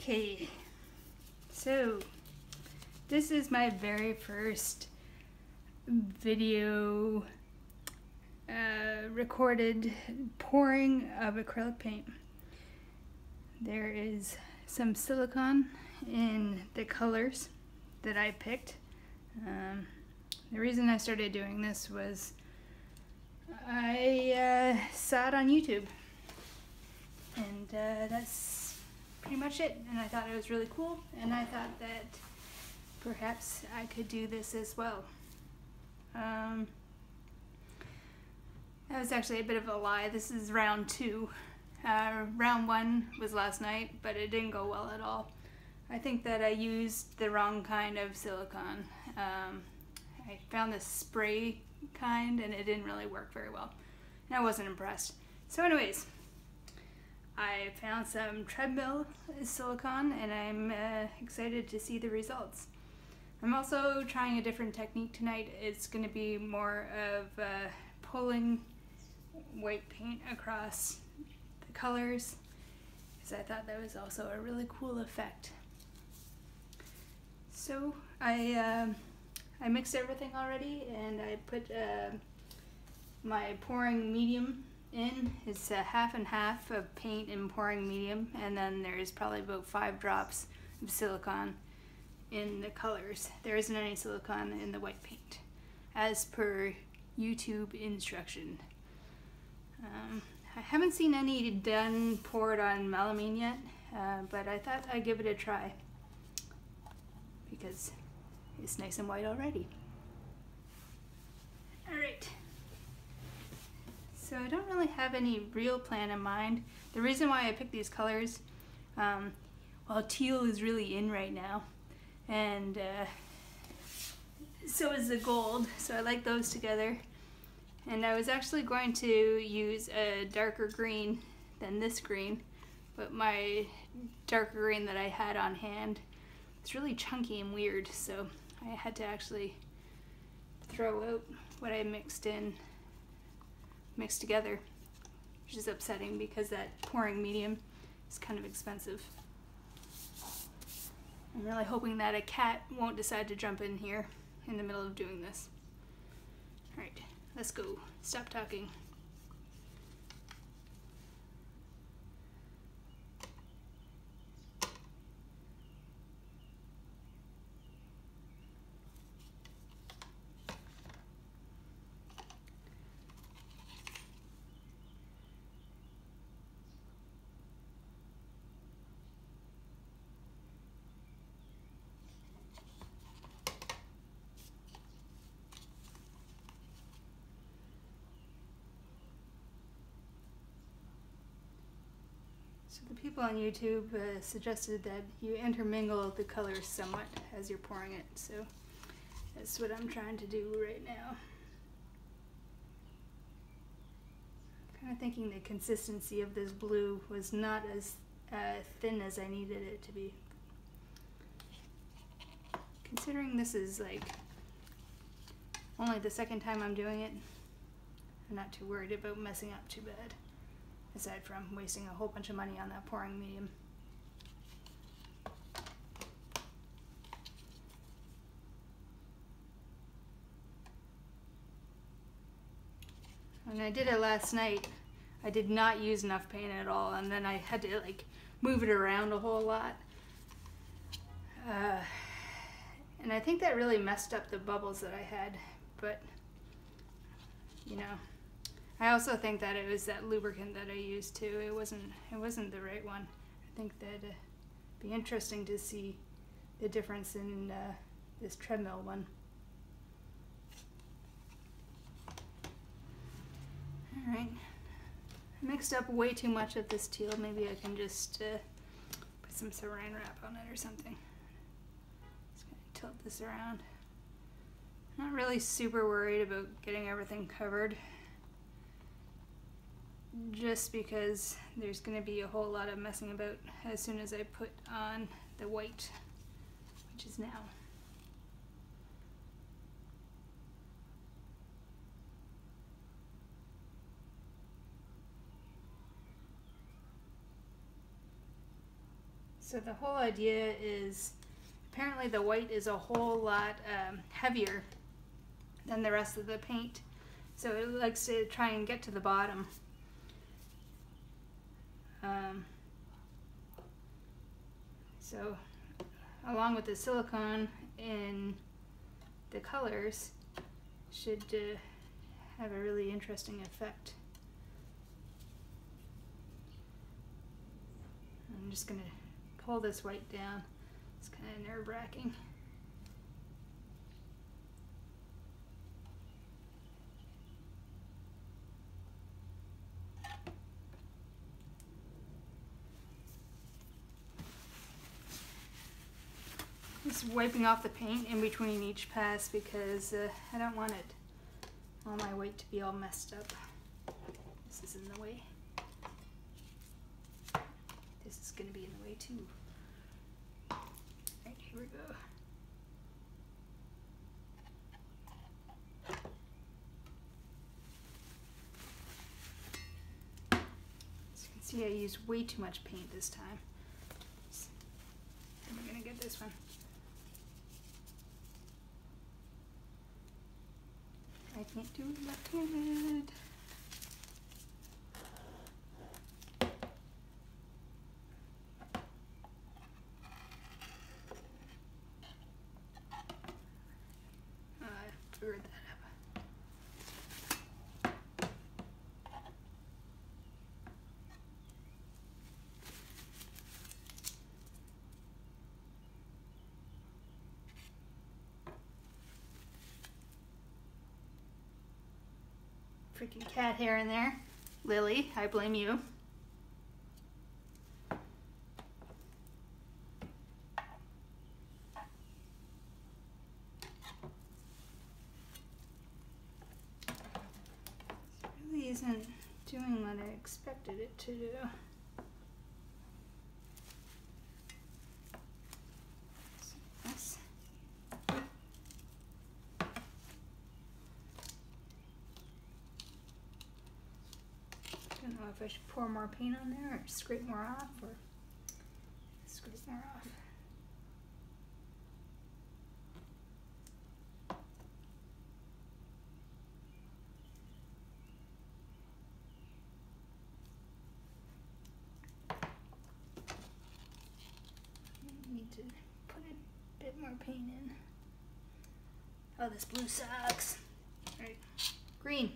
Okay, so this is my very first video recorded pouring of acrylic paint. There is some silicone in the colors that I picked. The reason I started doing this was I saw it on YouTube, and that's pretty much it. And I thought it was really cool, and I thought that perhaps I could do this as well. That was actually a bit of a lie. This is round 2. Round 1 was last night, but it didn't go well at all. I think that I used the wrong kind of silicone. I found this spray kind and it didn't really work very well, and I wasn't impressed. So anyways, I found some treadmill silicone, and I'm excited to see the results. I'm also trying a different technique tonight. It's going to be more of pulling white paint across the colors, because I thought that was also a really cool effect. So I mixed everything already, and I put my pouring medium in. It's half and half of paint and pouring medium, and then there's probably about 5 drops of silicone in the colors. There isn't any silicone in the white paint, as per YouTube instruction. I haven't seen any done poured on melamine yet, but I thought I'd give it a try because it's nice and white already. Alright, so I don't really have any real plan in mind. The reason why I picked these colors, well, teal is really in right now, and so is the gold, so I like those together. And I was actually going to use a darker green than this green, but my darker green that I had on hand, it's really chunky and weird, so I had to actually throw out what I mixed together, which is upsetting because that pouring medium is kind of expensive. I'm really hoping that a cat won't decide to jump in here in the middle of doing this. Alright, let's go. Stop talking. So the people on YouTube suggested that you intermingle the colors somewhat as you're pouring it, so that's what I'm trying to do right now. I'm kind of thinking the consistency of this blue was not as thin as I needed it to be. Considering this is like only the second time I'm doing it, I'm not too worried about messing up too bad, aside from wasting a whole bunch of money on that pouring medium. When I did it last night, I did not use enough paint at all, and then I had to like move it around a whole lot. And I think that really messed up the bubbles that I had, but you know, I also think that it was that lubricant that I used too. It wasn't the right one. I think that it'd be interesting to see the difference in this treadmill one. Alright, I mixed up way too much of this teal. Maybe I can just put some saran wrap on it or something. Just gonna tilt this around. Not really super worried about getting everything covered, just because there's going to be a whole lot of messing about as soon as I put on the white, which is now. So the whole idea is, apparently the white is a whole lot heavier than the rest of the paint. So it likes to try and get to the bottom. So along with the silicone in the colors should have a really interesting effect. I'm just going to pull this white down. It's kind of nerve-wracking. Just wiping off the paint in between each pass because I don't want all my white to be all messed up. This is in the way. This is going to be in the way too. Alright, here we go. As you can see, I used way too much paint this time. I'm going to get this one. I can't do it left-handed. I screwed that up. Freaking cat hair in there. Lily, I blame you. This really isn't doing what I expected it to do. Yes. I don't know if I should pour more paint on there or scrape more off, or scrape more off. I need to put a bit more paint in. Oh, this blue sucks. All right, green.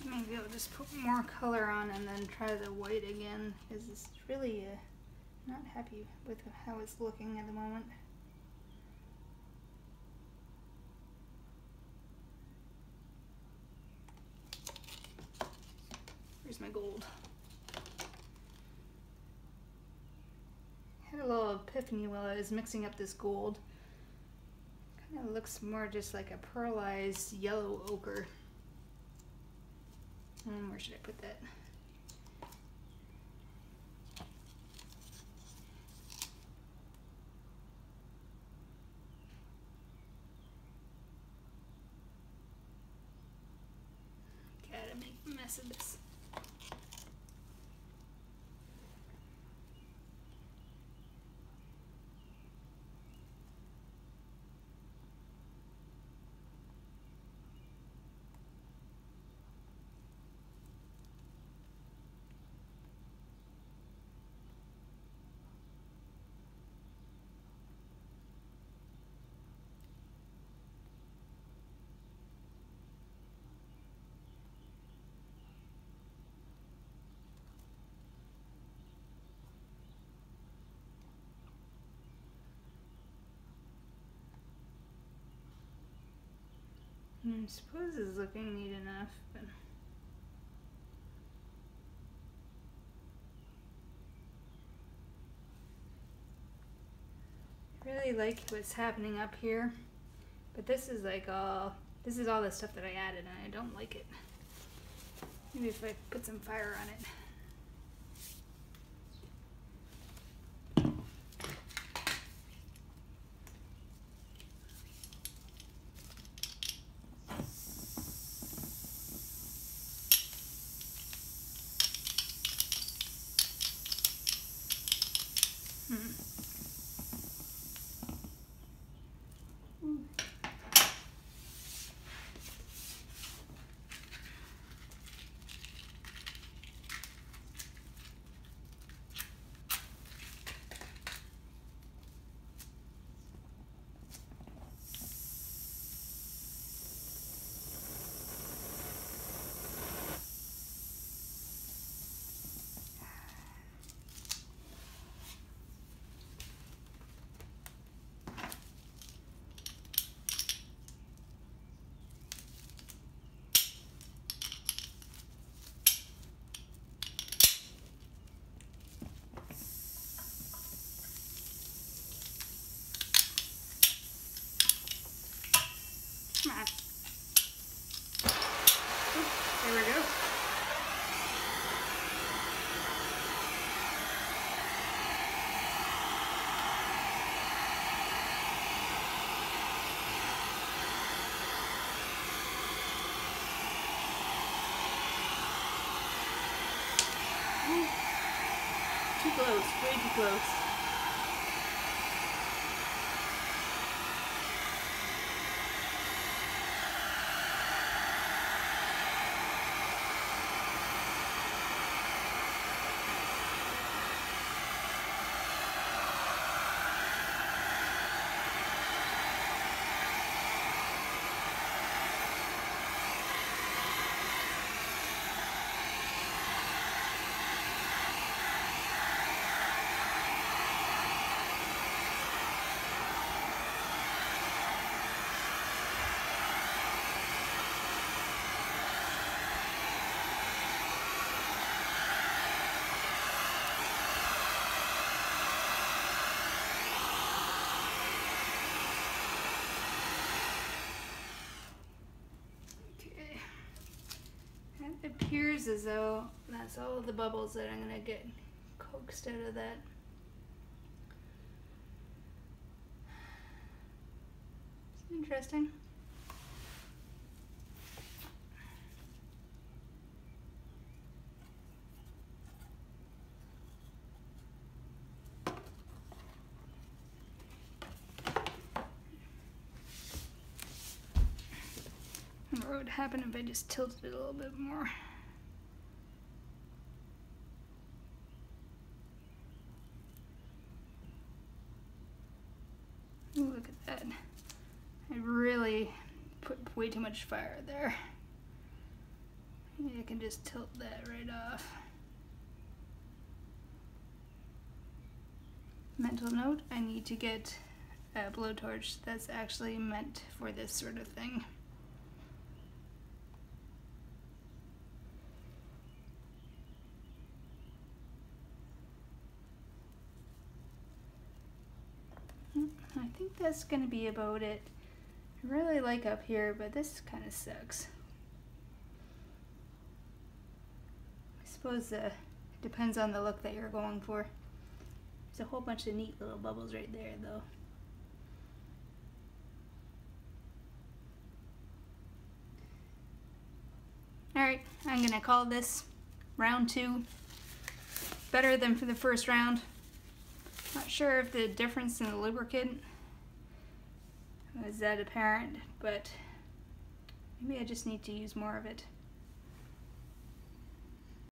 Maybe I'll just put more color on and then try the white again, because it's really not happy with how it's looking at the moment. Where's my gold? I had a little epiphany while I was mixing up this gold. Kind of looks more just like a pearlized yellow ochre. Where should I put that? Gotta make a mess of this. I suppose it's looking neat enough, but I really like what's happening up here. But this is like all the stuff that I added, and I don't like it. Maybe if I put some fire on it. Come on. Oop, there we go. Ooh. Too close, way too close. It appears as though that's all the bubbles that I'm going to get coaxed out of that. It's interesting. I wonder what would happen if I just tilted it a little bit more. Ooh, look at that. I really put way too much fire there. Maybe I can just tilt that right off. Mental note, I need to get a blowtorch that's actually meant for this sort of thing. I think that's going to be about it. I really like up here, but this kind of sucks. I suppose it depends on the look that you're going for. There's a whole bunch of neat little bubbles right there, though. Alright, I'm going to call this round 2. Better than for the first round. Not sure if the difference in the lubricant was that apparent, but maybe I just need to use more of it.